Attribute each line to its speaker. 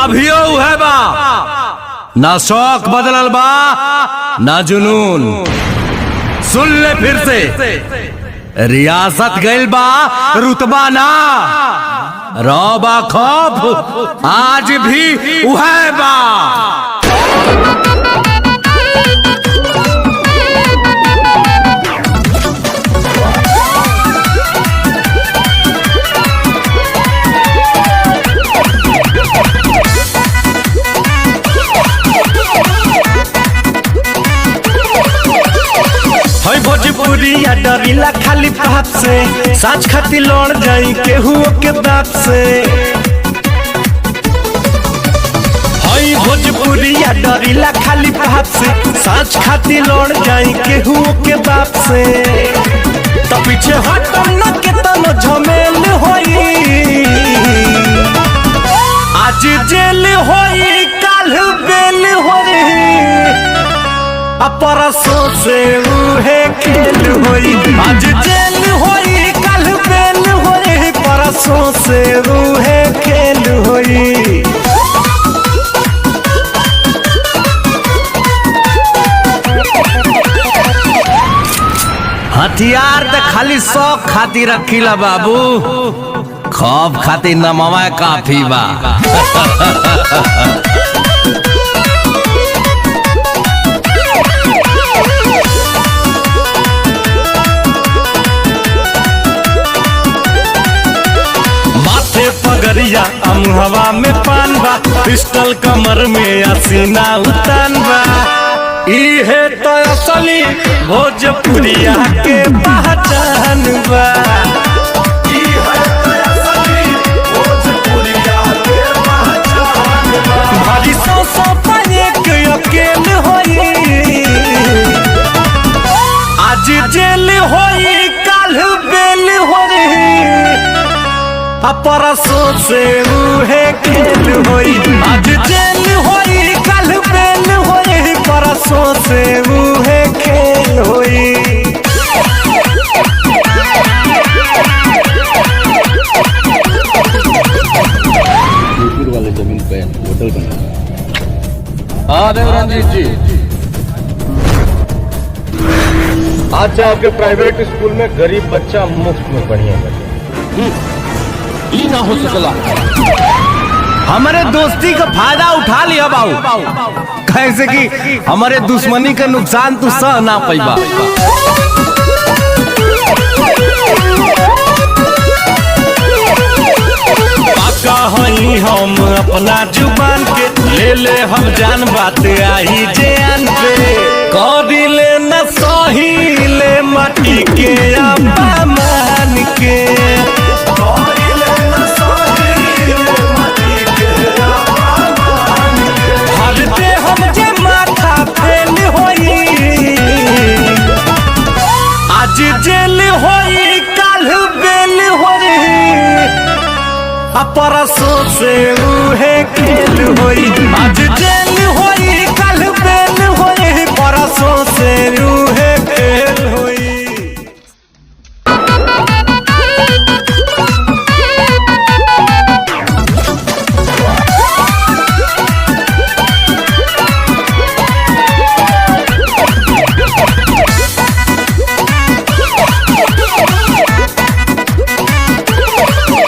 Speaker 1: अभियो है बा, ना शौक बदलल बा ना जुनून। सुन ले फिर से, रियासत गइल बा रुतबा ना, रौबा खौफ आज भी उहै बा।
Speaker 2: भोजपुरिया डरीला खाली बाप से, साच खाती लड़ जाई केहू के बाप से। हई भोजपुरिया डरीला खाली बाप से, साच खाती लड़ जाई केहू के बाप से। तो पीछे हटम न के तनो झमेल होई, आज जेल होई काल बेल होई, परसों से उहे खेल होई। आज जेल होई कल बेल होई, परसों से उहे खेल होई।
Speaker 1: हथियार तो खाली शौक खातिर रखीला बाबू, खौफ खातिर नमवा काफी बा।
Speaker 2: पगरिया हवा में पान बा, पिस्टल कमर में असीना उतान बा। इहे तो असली भोजपुरिया के पहचान बा। भारी सौ पाए के अकेल होई, आज जेल होई काल बेल होई, परसों से उहे खेल होई। आज जेल होई कल बेल होई, परसों से उहे खेल होई।
Speaker 3: वाले जमीन पे होटल बना। हाँ देवरंजीत जी, अच्छा आपके प्राइवेट स्कूल में गरीब बच्चा मुफ्त में बढ़िया ना हो सकला।
Speaker 1: हमारे दोस्ती का फायदा उठा लिया बाबू, कैसे कि हमारे दुश्मनी का नुकसान तू सह ना पैबा।
Speaker 2: पाका हई हम अपना जुबान के, ले हम जान बात आई जान पे। करी ले न सही ले माटी के अपमान के, आज जेल होई काल बेल होई, परसों से उहे खेल होई। आज जेल होई काल बेल होई, परसों से उहे